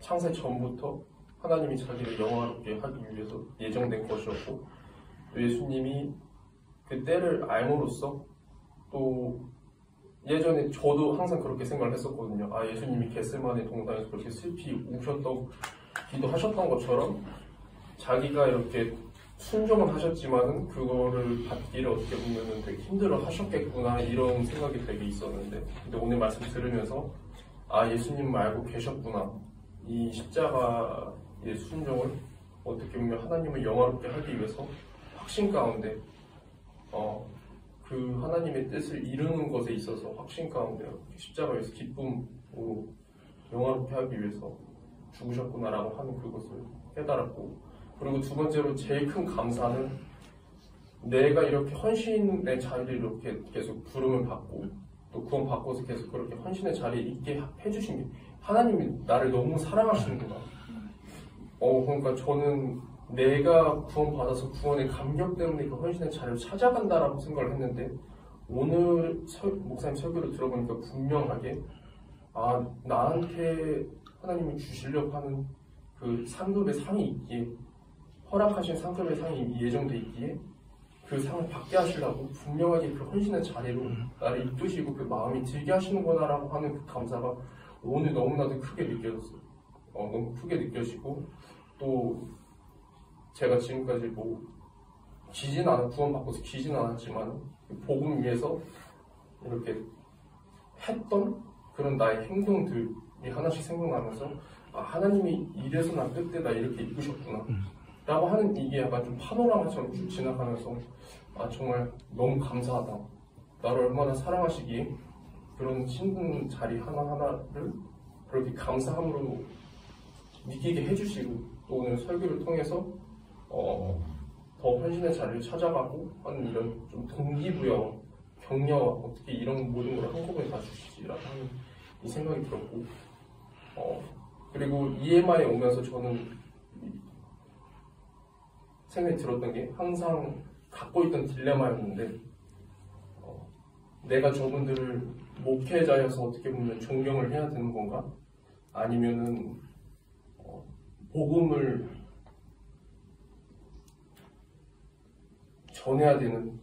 창세 전부터 하나님이 자기를 영화롭게 하기 위해서 예정된 것이었고, 또 예수님이 그 때를 알므로써 또 예전에 저도 항상 그렇게 생각을 했었거든요. 예수님이 겟세마네 동산에서 그렇게 슬피 우셨던 기도하셨던 것처럼 자기가 이렇게 순종을 하셨지만은 그거를 받기를 어떻게 보면은 되게 힘들어 하셨겠구나, 이런 생각이 되게 있었는데, 근데 오늘 말씀 들으면서 예수님 알고 계셨구나, 이 십자가의 순종을 어떻게 보면 하나님을 영화롭게 하기 위해서 확신 가운데 그 하나님의 뜻을 이루는 것에 있어서 확신 가운데 십자가에서 기쁨으로 영화롭게 하기 위해서 죽으셨구나라고 하는 그것을 깨달았고, 그리고 두 번째로 제일 큰 감사는 내가 이렇게 헌신의 자리를 이렇게 계속 부름을 받고 또 구원 받고서 계속 그렇게 헌신의 자리에 있게 해주신 게 하나님이 나를 너무 사랑하시는구나. 그러니까 저는 내가 구원 받아서 구원의 감격 때문에 그 헌신의 자리를 찾아간다라고 생각을 했는데, 오늘 목사님 설교를 들어보니까 분명하게 나한테 하나님이 주시려고 하는 그 상급의 상이 있기에, 허락하신 상급의 상이 예정돼 있기에 그 상을 받게 하시려고 분명하게 그 헌신의 자리로 나를 이끄시고 그 마음이 들게 하시는구나라고 하는 그 감사가 오늘 너무나도 크게 느껴졌어요. 너무 크게 느껴지고, 또 제가 지금까지 구원받고서 기진 않았지만 복음 위에서 이렇게 했던 그런 나의 행동들이 하나씩 생각나면서 하나님이 이래서 나 그때 나 이렇게 이끄셨구나 라고 하는, 이게 약간 좀 파노라마처럼 쭉 지나가면서 정말 너무 감사하다, 나를 얼마나 사랑하시기에 그런 힘든 자리 하나하나를 그렇게 감사함으로 느끼게 해주시고, 또 오늘 설교를 통해서 더 헌신의 자리를 찾아가고 하는 이런 좀 동기부여와 격려와 어떻게 이런 모든 걸 한꺼번에 다 주시지라고 하는 이 생각이 들었고, 그리고 EMI에 오면서 저는 생각이 들었던 게 항상 갖고 있던 딜레마였는데, 내가 저분들을 목회자여서 어떻게 보면 존경을 해야 되는 건가? 아니면은 복음을 전해야 되는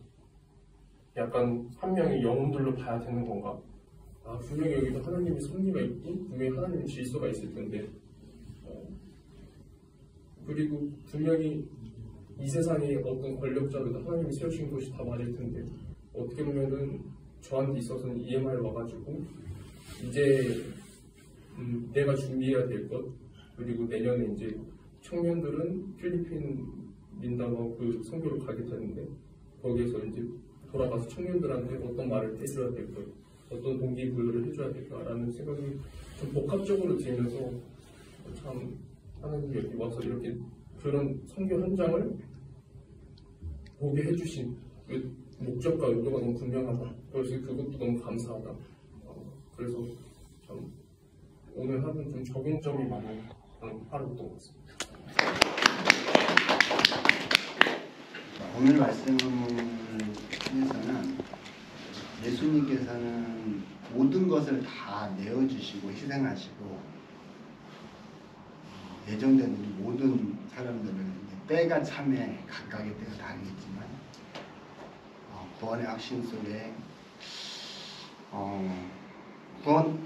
약간 한 명의 영웅들로 봐야 되는 건가? 분명히 여기도 하나님의 섭리가 있고 분명히 하나님의 질서가 있을 텐데, 그리고 분명히 이 세상에 어떤 권력자들도 하나님이 세우신 것이 다 맞을 텐데, 어떻게 보면은 저한테 있어서는 EMI를 와가지고 이제 내가 준비해야 될 것, 그리고 내년에 이제 청년들은 필리핀 민다나오 그 선교를 가게 되는데, 거기에서 이제 돌아가서 청년들한테 어떤 말을 해줘야 될까, 어떤 동기부여를 해줘야 될까라는 생각이 좀 복합적으로 들면서 참 하나님이 여기 와서 이렇게 그런 선교 현장을 보게 해주신 그 목적과 의도가 너무 분명하다. 그래서 그것도 너무 감사하다. 그래서 참 오늘 하루는 좀 적용점이 많은 그런 하루였던 것 같습니다.
오늘 말씀을 통해서는 예수님께서는 모든 것을 다 내어주시고 희생하시고 예정된 우리 모든 사람들을 때가 참에 각각의 때가 다르겠지만 구원의 확신 속에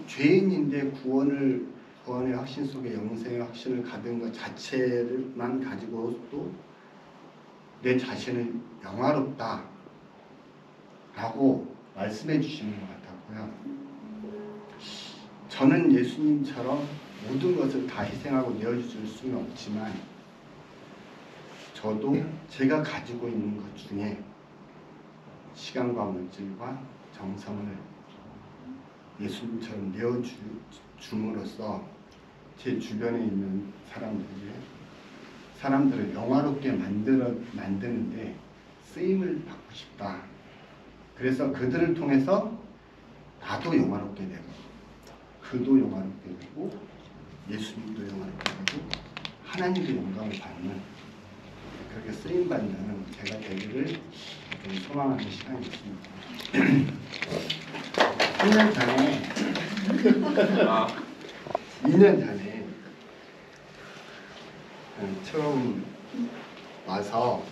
죄인인데 구원의 확신 속에 영생의 확신을 가진 것 자체만 가지고도 내 자신은 영화롭다 라고 말씀해 주시는 것 같았고요. 저는 예수님처럼 모든 것을 다 희생하고 내어줄 수는 없지만 저도 제가 가지고 있는 것 중에 시간과 물질과 정성을 예수님처럼 내어줌으로써 제 주변에 있는 사람들을 영화롭게 만드는데 쓰임을 받고 싶다. 그래서 그들을 통해서 나도 영화롭게 되고 그도 영화롭게 되고 예수님도 영화롭게 되고 하나님도 영광을 받는 그렇게 쓰임받는 제가 되기를 좀 소망하는 시간이었습니다. 2년 전에 처음 와서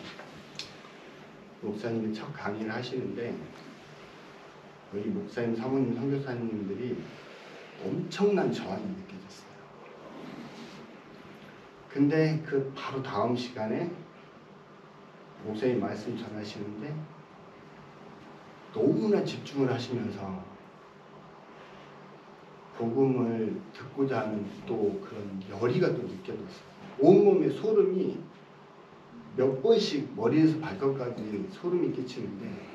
목사님이 첫 강의를 하시는데 우리 목사님, 사모님, 선교사님들이 엄청난 저항이 느껴졌어요. 근데 그 바로 다음 시간에 목사님 말씀 전하시는데 너무나 집중을 하시면서 복음을 듣고자 하는 또 그런 열의가 또 느껴졌어요. 온몸에 소름이 몇 번씩 머리에서 발끝까지 소름이 끼치는데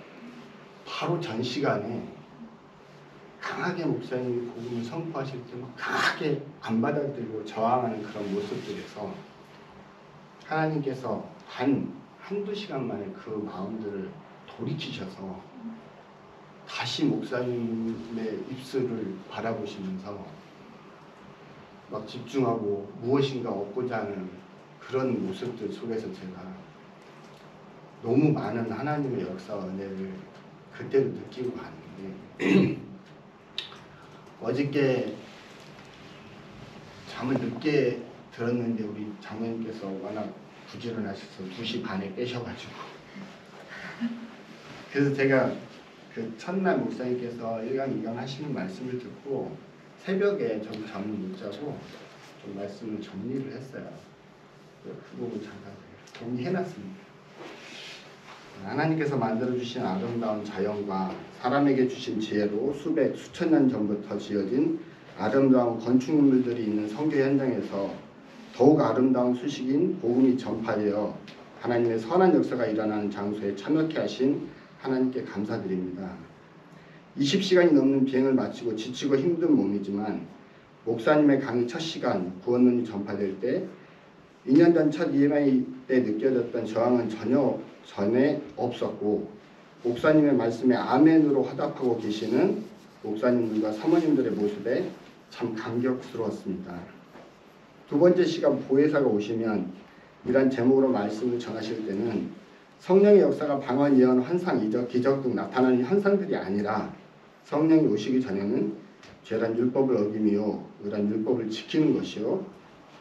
바로 전 시간에 강하게 목사님이 복음을 선포하실 때 강하게 안 받아들이고 저항하는 그런 모습들에서 하나님께서 한두 시간 만에 그 마음들을 돌이키셔서 다시 목사님의 입술을 바라보시면서 막 집중하고 무엇인가 얻고자 하는 그런 모습들 속에서 제가 너무 많은 하나님의 역사와 은혜를 그때로 느끼고 갔는데 어저께 잠을 늦게 들었는데 우리 장로님께서 워낙 부지런하셔서 2시 반에 깨셔가지고 그래서 제가 그 첫날 목사님께서 1강, 2강 하시는 말씀을 듣고 새벽에 좀 잠을 못 자고 좀 말씀을 정리를 했어요. 그 부분을 잠깐 정리해놨습니다. 하나님께서 만들어주신 아름다운 자연과 사람에게 주신 지혜로 수백, 수천 년 전부터 지어진 아름다운 건축물들이 있는 선교 현장에서 더욱 아름다운 소식인 복음이 전파되어 하나님의 선한 역사가 일어나는 장소에 참여케 하신 하나님께 감사드립니다. 20시간이 넘는 비행을 마치고 지치고 힘든 몸이지만 목사님의 강의 첫 시간 구원론이 전파될 때 2년 전 첫 EMI 때 느껴졌던 저항은 전에 없었고 목사님의 말씀에 아멘으로 화답하고 계시는 목사님들과 사모님들의 모습에 참 감격스러웠습니다. 두 번째 시간 보혜사가 오시면 이란 제목으로 말씀을 전하실 때는 성령의 역사가 방언, 예언, 환상, 이적, 기적 등 나타나는 현상들이 아니라 성령이 오시기 전에는 죄란 율법을 어김이요 의란 율법을 지키는 것이요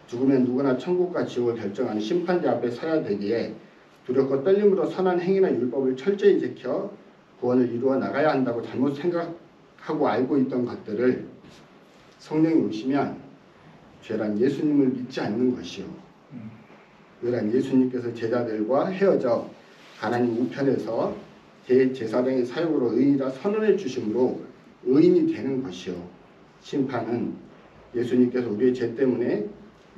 죽으면 누구나 천국과 지옥을 결정하는 심판대 앞에 서야 되기에 두렵고 떨림으로 선한 행위나 율법을 철저히 지켜 구원을 이루어 나가야 한다고 잘못 생각하고 알고 있던 것들을 성령이 오시면 죄란 예수님을 믿지 않는 것이요 의란 예수님께서 제자들과 헤어져 하나님 우편에서 대제사장의 사역으로 의인이라 선언해 주심으로 의인이 되는 것이요 심판은 예수님께서 우리의 죄 때문에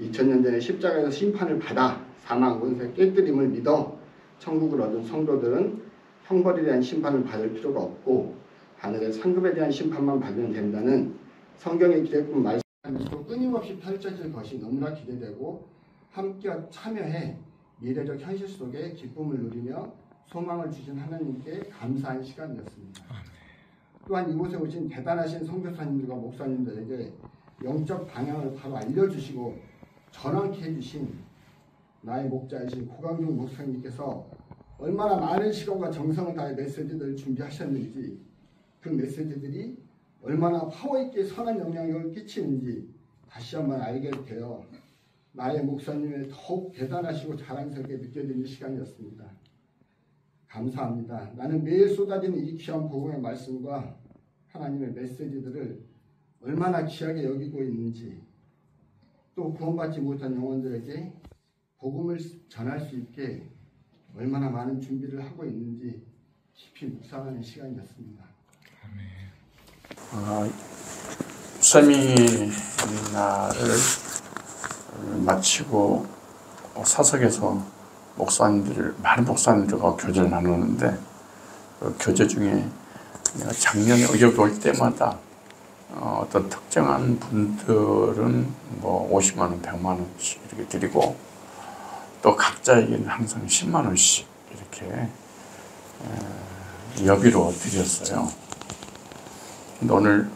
2000년 전에 십자가에서 심판을 받아 사망 권세 깨뜨림을 믿어 천국을 얻은 성도들은 형벌에 대한 심판을 받을 필요가 없고 하늘의 상급에 대한 심판만 받으면 된다는 성경의 기대꾼 말씀으로 끊임없이 펼쳐질 것이 너무나 기대되고 함께 참여해 미래적 현실 속에 기쁨을 누리며 소망을 주신 하나님께 감사한 시간이었습니다. 또한 이곳에 오신 대단하신 선교사님들과 목사님들에게 영적 방향을 바로 알려주시고 전환케 해주신 나의 목자이신 고강종 목사님께서 얼마나 많은 시간과 정성을 다해 메시지들을 준비하셨는지 그 메시지들이 얼마나 파워있게 선한 영향력을 끼치는지 다시 한번 알게 되어 나의 목사님의 더욱 대단하시고 자랑스럽게 느껴지는 시간이었습니다. 감사합니다. 나는 매일 쏟아지는 이 귀한 복음의 말씀과 하나님의 메시지들을 얼마나 귀하게 여기고 있는지 또 구원받지 못한 영혼들에게 복음을 전할 수 있게 얼마나 많은 준비를 하고 있는지 깊이 묵상하는 시간이었습니다.
목사님이 나를 마치고 사석에서 많은 목사님들과 교제를 나누는데 그 교제 중에 내가 작년에 여기 올 때마다 어떤 특정한 분들은 뭐 50만 원, 100만 원씩 이렇게 드리고 또 각자에게는 항상 10만 원씩 이렇게 여비로 드렸어요. 근데 오늘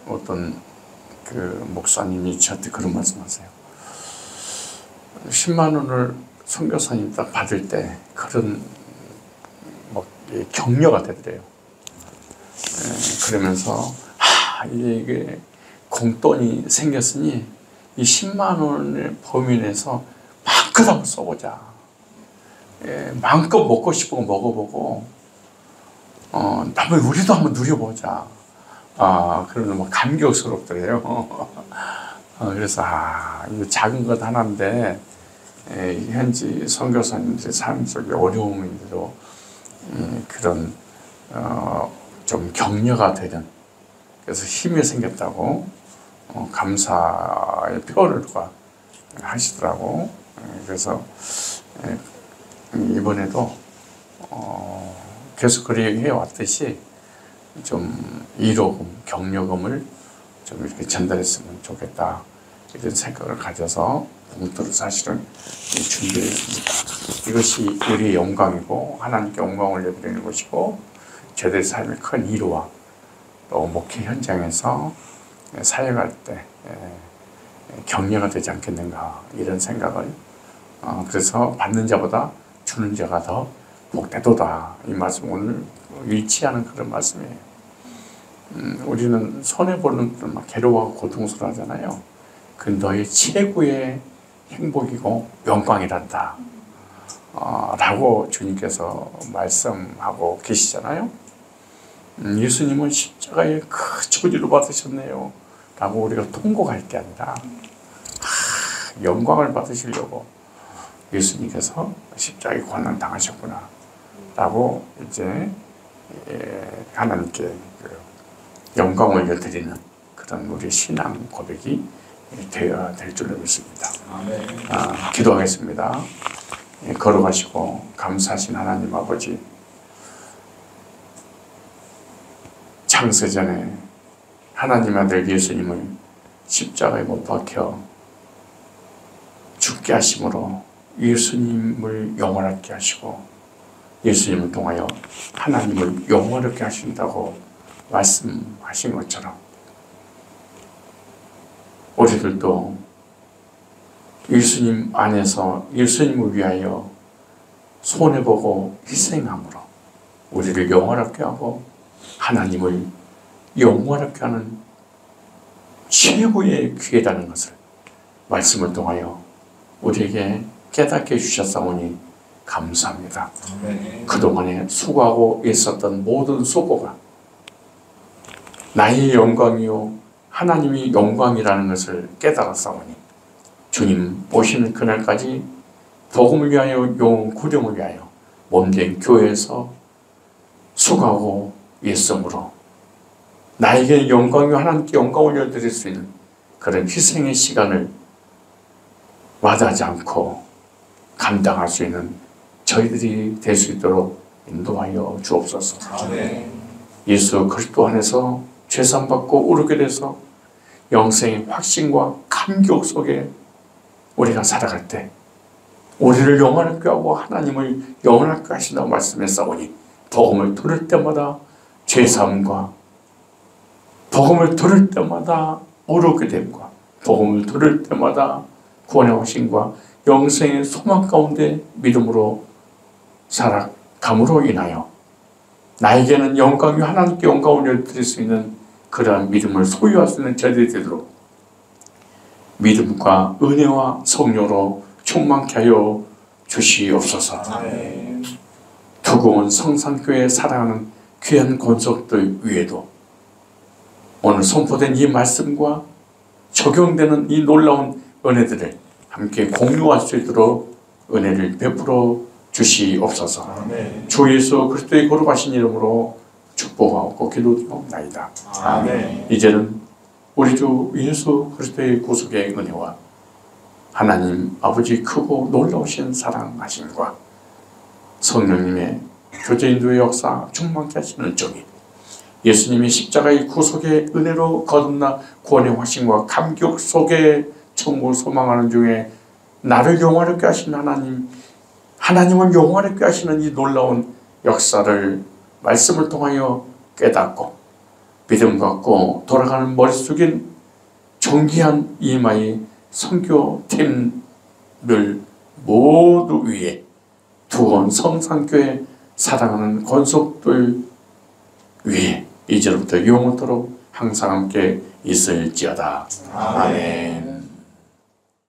어떤 그 목사님이 저한테 그런 말씀하세요. 10만 원을 선교사님 딱 받을 때 그런 뭐 격려가 되더래요. 그러면서 이게 공돈이 생겼으니 이 10만 원을 범위 내서 마음껏 한번 써보자. 마음껏 먹고 싶은 거 먹어보고 한번 우리도 한번 누려보자. 그러면 막 감격스럽더래요. 그래서 이거 작은 것 하나인데 현지 선교사님들의 삶 속에 어려움인데도 그런 좀 격려가 되는, 그래서 힘이 생겼다고 감사의 표현을 하시더라고. 그래서 이번에도 계속 그렇게 해왔듯이 좀 위로금, 격려금을 좀 이렇게 전달했으면 좋겠다, 이런 생각을 가져서 봉투를 사실은 준비했습니다. 이것이 우리의 영광이고 하나님께 영광을 올려드리는 것이고 저희들의 삶의 큰 위로와 또 목회 현장에서 사역할 때 격려가 되지 않겠는가, 이런 생각을 그래서 받는 자보다 주는 자가 더 복되도다, 이 말씀 오늘 일치하는 그런 말씀이에요. 우리는 손해보는 것 막 괴로워하고 고통스러워 하잖아요. 그 너의 최고의 행복이고 영광이란다 라고 주님께서 말씀하고 계시잖아요. 예수님은 십자가에 그 저주를 받으셨네요 라고 우리가 통곡할 게 아니라 영광을 받으시려고 예수님께서 십자가에 고난 당하셨구나 라고 이제 하나님께 영광을 올려드리는 그런 우리 신앙 고백이 되어야 될 줄로 믿습니다. 기도하겠습니다. 걸어가시고 감사하신 하나님 아버지, 창세전에 하나님 아들 예수님을 십자가에 못 박혀 죽게 하심으로 예수님을 영원하게 하시고 예수님을 통하여 하나님을 영원하게 하신다고 말씀하신 것처럼 우리들도 예수님 안에서 예수님을 위하여 손해보고 희생함으로 우리를 영원하게 하고 하나님을 영원하게 하는 최고의 기회라는 것을 말씀을 통하여 우리에게 깨닫게 해주셨사오니 감사합니다. 그동안에 수고하고 있었던 모든 수고가 나의 영광이요 하나님이 영광이라는 것을 깨달았사오니 주님 오시는 그날까지 복음을 위하여 용 구령을 위하여 몸된 교회에서 수고하고 있으므로 나에게 영광이요 하나님께 영광을 올려드릴 수 있는 그런 희생의 시간을 와닿지 않고 감당할 수 있는 저희들이 될 수 있도록 인도하여 주옵소서. 예수 그리스도 안에서 죄산받고 오르게 돼서 영생의 확신과 감격 속에 우리가 살아갈 때 우리를 영원하게 하고 하나님을 영원하게 하신다고 말씀했사오니 복음을 들을 때마다 죄사함과 복음을 들을 때마다 오르게 됨과 복음을 들을 때마다 구원의 확신과 영생의 소망 가운데 믿음으로 살아감으로 인하여 나에게는 영광이 하나님께 영광을 드릴 수 있는 그러한 믿음을 소유할 수 있는 저희들이 되도록 믿음과 은혜와 성령으로 충만케 하여 주시옵소서. 두고온 성산교회에 사랑하는 귀한 권속들 위에도 오늘 선포된 이 말씀과 적용되는 이 놀라운 은혜들을 함께 공유할 수 있도록 은혜를 베풀어 주시옵소서. 주 예수 그리스도의 거룩하신 이름으로 축복하고 기도드리옵나이다. 이제는 우리 주 예수 그리스도의 구속의 은혜와 하나님 아버지 크고 놀라우신 사랑하심과 성령님의 교제 인도의 역사 충만케 하시는 종이 예수님이 십자가의 구속의 은혜로 거듭나 구원의 확신과 감격 속에 천국을 소망하는 중에 나를 영화롭게 하신 하나님을 영화롭게 하시는 이 놀라운 역사를 말씀을 통하여 깨닫고 믿음 갖고 돌아가는 머릿속인 존귀한 이마의 선교팀을 모두 위해 두원 성산교회 사랑하는 권속들 위해 이제부터 영원토록 항상 함께 있을지어다. 아멘.